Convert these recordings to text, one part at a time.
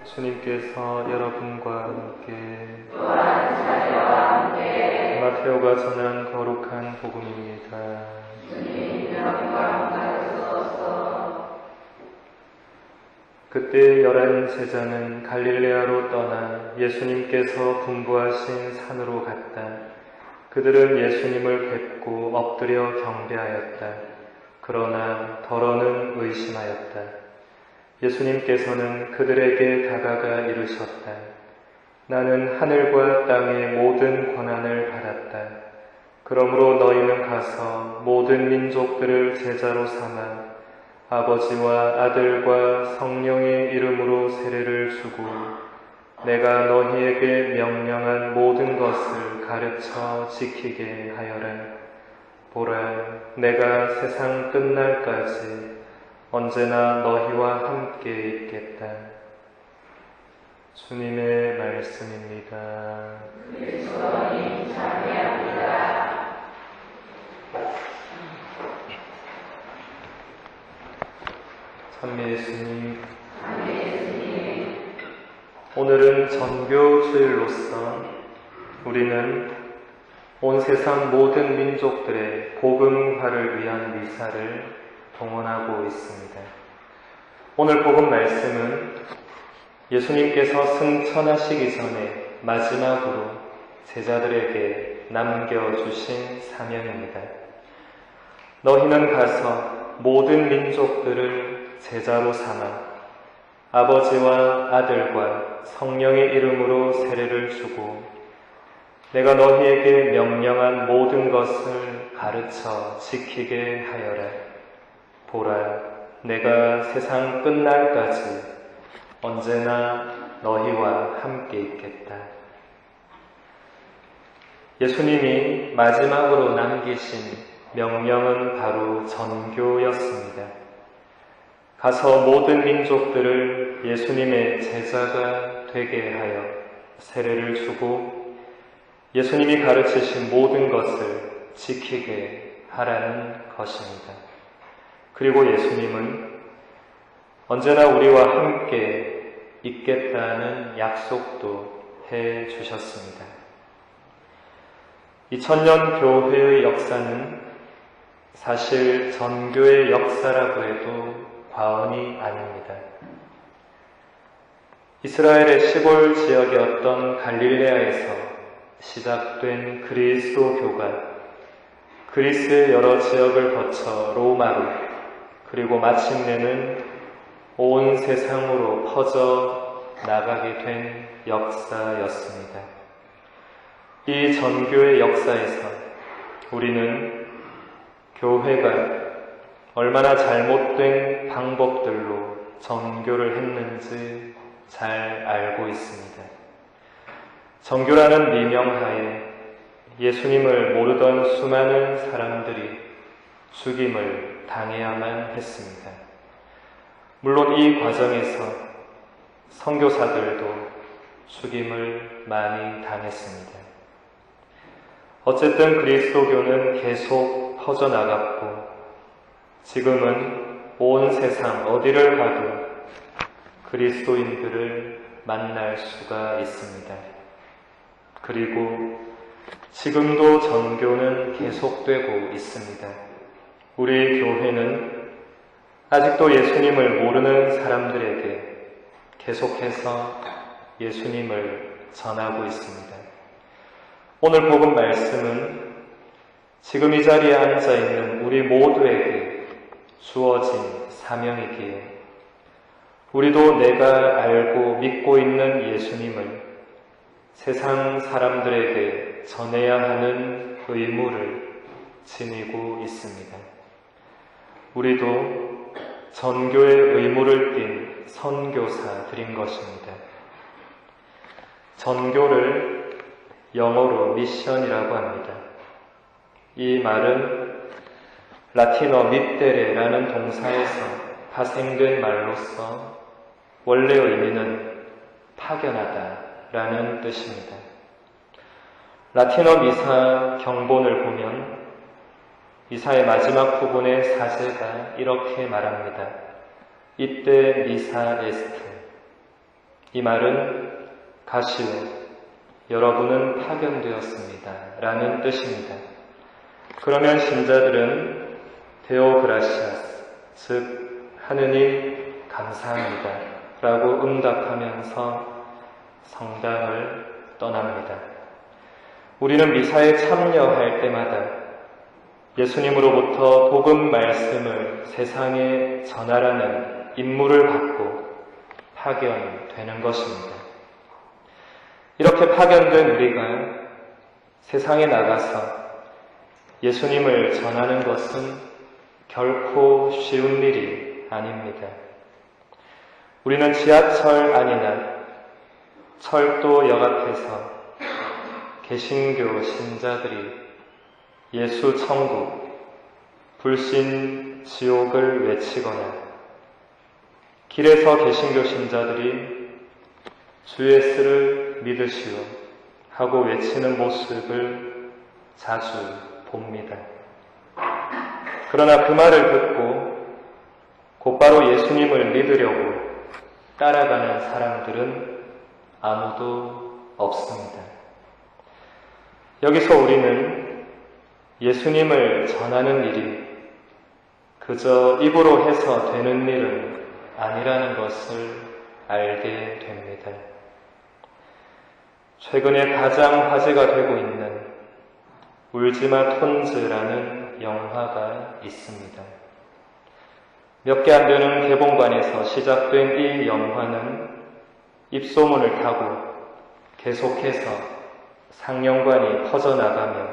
주님께서 여러분과 함께 또한 자녀와 함께 마테오가 전한 거룩한 복음입니다. 주님 영광 받으소서. 그때 11 제자는 갈릴레아로 떠나 예수님께서 분부하신 산으로 갔다. 그들은 예수님을 뵙고 엎드려 경배하였다. 그러나 더러는 의심하였다. 예수님께서는 그들에게 다가가 이르셨다. 나는 하늘과 땅의 모든 권한을 받았다. 그러므로 너희는 가서 모든 민족들을 제자로 삼아 아버지와 아들과 성령의 이름으로 세례를 주고 내가 너희에게 명령한 모든 것을 가르쳐 지키게 하여라. 보라, 내가 세상 끝날까지 언제나 너희와 함께 있겠다. 주님의 말씀입니다. 그리스도님 찬양합니다. 찬미 예수님, 아멘. 예수님, 오늘은 전교 주일로서 우리는 온 세상 모든 민족들의 복음화를 위한 미사를 동원하고 있습니다. 오늘 복음 말씀은 예수님께서 승천하시기 전에 마지막으로 제자들에게 남겨주신 사명입니다. 너희는 가서 모든 민족들을 제자로 삼아 아버지와 아들과 성령의 이름으로 세례를 주고 내가 너희에게 명령한 모든 것을 가르쳐 지키게 하여라. 보라, 내가 세상 끝날까지 언제나 너희와 함께 있겠다. 예수님이 마지막으로 남기신 명령은 바로 전교였습니다. 가서 모든 민족들을 예수님의 제자가 되게 하여 세례를 주고 예수님이 가르치신 모든 것을 지키게 하라는 것입니다. 그리고 예수님은 언제나 우리와 함께 있겠다는 약속도 해 주셨습니다. 2000년 교회의 역사는 사실 전교의 역사라고 해도 과언이 아닙니다. 이스라엘의 시골 지역이었던 갈릴레아에서 시작된 그리스도교가 그리스의 여러 지역을 거쳐 로마로 그리고 마침내는 온 세상으로 퍼져 나가게 된 역사였습니다. 이 전교의 역사에서 우리는 교회가 얼마나 잘못된 방법들로 전교를 했는지 잘 알고 있습니다. 전교라는 미명하에 예수님을 모르던 수많은 사람들이 죽임을 당해야만 했습니다. 물론 이 과정에서 선교사들도 죽임을 많이 당했습니다. 어쨌든 그리스도교는 계속 퍼져나갔고 지금은 온 세상 어디를 가도 그리스도인들을 만날 수가 있습니다. 그리고 지금도 전교는 계속되고 있습니다. 우리 교회는 아직도 예수님을 모르는 사람들에게 계속해서 예수님을 전하고 있습니다. 오늘 복음 말씀은 지금 이 자리에 앉아있는 우리 모두에게 주어진 사명이기에 우리도 내가 알고 믿고 있는 예수님을 세상 사람들에게 전해야 하는 의무를 지니고 있습니다. 우리도 전교의 의무를 띤 선교사들인 것입니다. 전교를 영어로 미션이라고 합니다. 이 말은 라틴어 mittere라는 동사에서 파생된 말로서 원래 의미는 파견하다라는 뜻입니다. 라틴어 미사 경본을 보면 미사의 마지막 부분의 사제가 이렇게 말합니다. 이때 미사 에스트. 이 말은 가시오, 여러분은 파견되었습니다 라는 뜻입니다. 그러면 신자들은 데오 그라시아스, 즉 하느님 감사합니다 라고 응답하면서 성당을 떠납니다. 우리는 미사에 참여할 때마다 예수님으로부터 복음 말씀을 세상에 전하라는 임무를 받고 파견되는 것입니다. 이렇게 파견된 우리가 세상에 나가서 예수님을 전하는 것은 결코 쉬운 일이 아닙니다. 우리는 지하철 안이나 철도역 앞에서 개신교 신자들이 예수 천국, 불신 지옥을 외치거나 길에서 개신교 신자들이 주 예수를 믿으시오 하고 외치는 모습을 자주 봅니다. 그러나 그 말을 듣고 곧바로 예수님을 믿으려고 따라가는 사람들은 아무도 없습니다. 여기서 우리는 예수님을 전하는 일이 그저 입으로 해서 되는 일은 아니라는 것을 알게 됩니다. 최근에 가장 화제가 되고 있는 울지마 톤즈라는 영화가 있습니다. 몇 개 안 되는 개봉관에서 시작된 이 영화는 입소문을 타고 계속해서 상영관이 퍼져나가며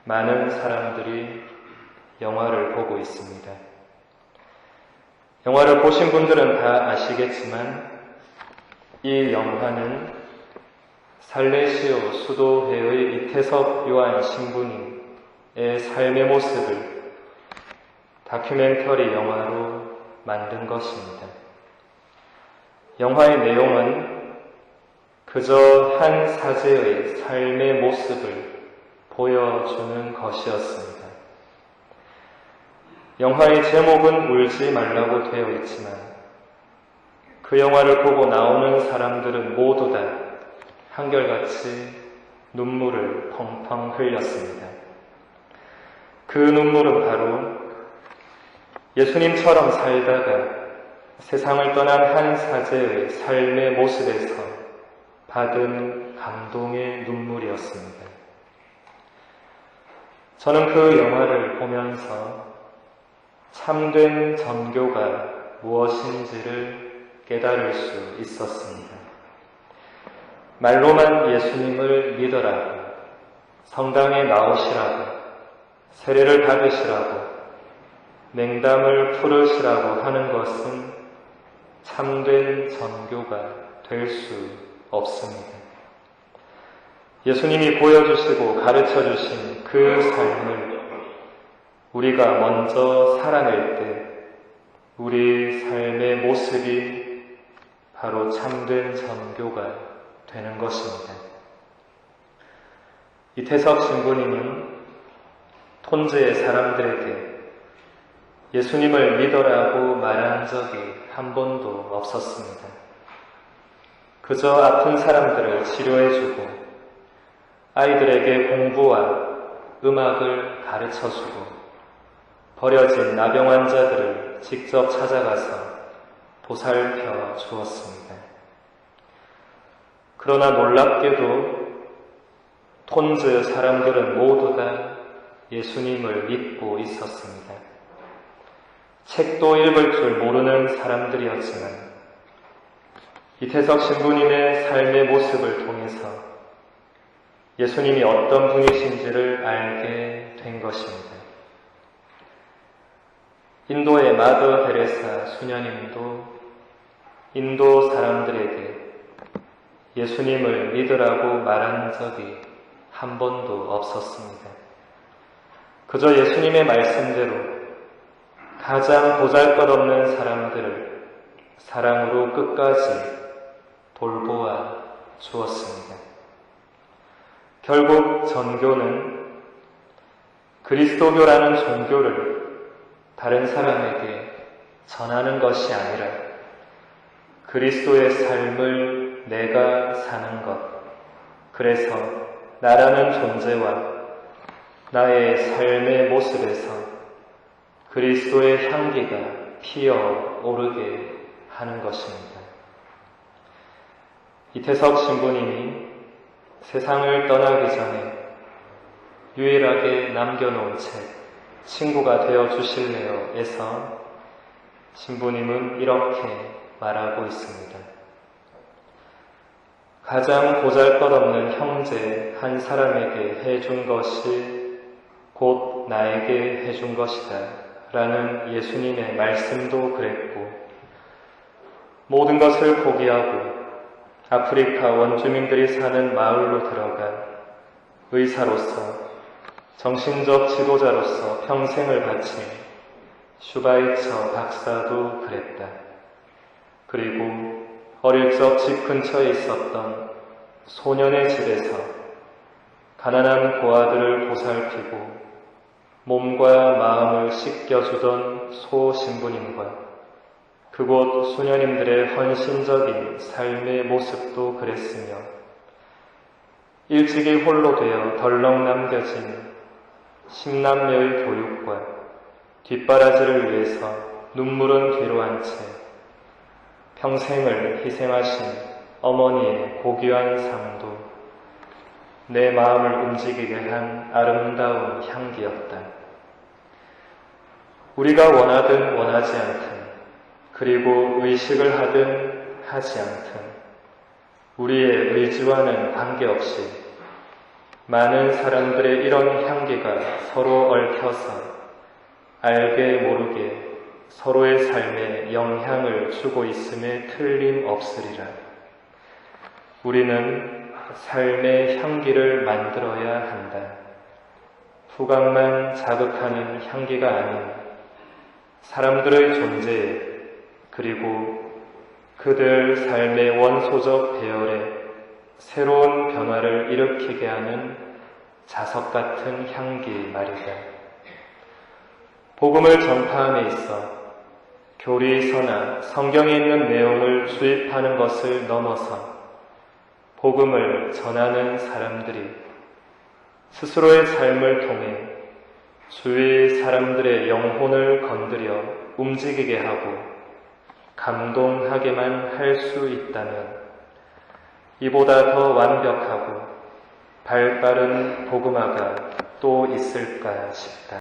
많은 사람들이 영화를 보고 있습니다. 영화를 보신 분들은 다 아시겠지만 이 영화는 살레시오 수도회의 이태섭 요한 신부님의 삶의 모습을 다큐멘터리 영화로 만든 것입니다. 영화의 내용은 그저 한 사제의 삶의 모습을 보여주는 것이었습니다. 영화의 제목은 울지 말라고 되어 있지만 그 영화를 보고 나오는 사람들은 모두 다 한결같이 눈물을 펑펑 흘렸습니다. 그 눈물은 바로 예수님처럼 살다가 세상을 떠난 한 사제의 삶의 모습에서 받은 감동의 눈물이었습니다. 저는 그 영화를 보면서 참된 전교가 무엇인지를 깨달을 수 있었습니다. 말로만 예수님을 믿으라고, 성당에 나오시라고, 세례를 받으시라고, 맹담을 풀으시라고 하는 것은 참된 전교가 될 수 없습니다. 예수님이 보여주시고 가르쳐주신 그 삶을 우리가 먼저 살아낼 때 우리 삶의 모습이 바로 참된 전교가 되는 것입니다. 이태석 신부님은 톤즈의 사람들에게 예수님을 믿으라고 말한 적이 한 번도 없었습니다. 그저 아픈 사람들을 치료해주고 아이들에게 공부와 음악을 가르쳐주고 버려진 나병 환자들을 직접 찾아가서 보살펴 주었습니다. 그러나 놀랍게도 톤즈 사람들은 모두 다 예수님을 믿고 있었습니다. 책도 읽을 줄 모르는 사람들이었지만 이태석 신부님의 삶의 모습을 통해서 예수님이 어떤 분이신지를 알게 된 것입니다. 인도의 마더 데레사 수녀님도 인도 사람들에게 예수님을 믿으라고 말한 적이 한 번도 없었습니다. 그저 예수님의 말씀대로 가장 보잘것없는 사람들을 사랑으로 끝까지 돌보아 주었습니다. 결국 전교는 그리스도교라는 종교를 다른 사람에게 전하는 것이 아니라 그리스도의 삶을 내가 사는 것. 그래서 나라는 존재와 나의 삶의 모습에서 그리스도의 향기가 피어오르게 하는 것입니다. 이태석 신부님이 세상을 떠나기 전에 유일하게 남겨놓은 책 친구가 되어 주실래요? 에서 신부님은 이렇게 말하고 있습니다. 가장 보잘것없는 형제 한 사람에게 해준 것이 곧 나에게 해준 것이다 라는 예수님의 말씀도 그랬고, 모든 것을 포기하고 아프리카 원주민들이 사는 마을로 들어가 의사로서 정신적 지도자로서 평생을 바친 슈바이처 박사도 그랬다. 그리고 어릴 적 집 근처에 있었던 소년의 집에서 가난한 고아들을 보살피고 몸과 마음을 씻겨주던 소 신부님과 그곳 수녀님들의 헌신적인 삶의 모습도 그랬으며, 일찍이 홀로 되어 덜렁 남겨진 10남녀의 교육과 뒷바라지를 위해서 눈물은 뒤로 한 채 평생을 희생하신 어머니의 고귀한 삶도 내 마음을 움직이게 한 아름다운 향기였다. 우리가 원하든 원하지 않든, 그리고 의식을 하든 하지 않든, 우리의 의지와는 관계없이 많은 사람들의 이런 향기가 서로 얽혀서 알게 모르게 서로의 삶에 영향을 주고 있음에 틀림없으리라. 우리는 삶의 향기를 만들어야 한다. 후각만 자극하는 향기가 아닌 사람들의 존재에, 그리고 그들 삶의 원소적 배열에 새로운 변화를 일으키게 하는 자석 같은 향기 말이다. 복음을 전파함에 있어 교리서나 성경에 있는 내용을 주입하는 것을 넘어서 복음을 전하는 사람들이 스스로의 삶을 통해 주위 사람들의 영혼을 건드려 움직이게 하고 감동하게만 할 수 있다면 이보다 더 완벽하고 발빠른 복음화가 또 있을까 싶다.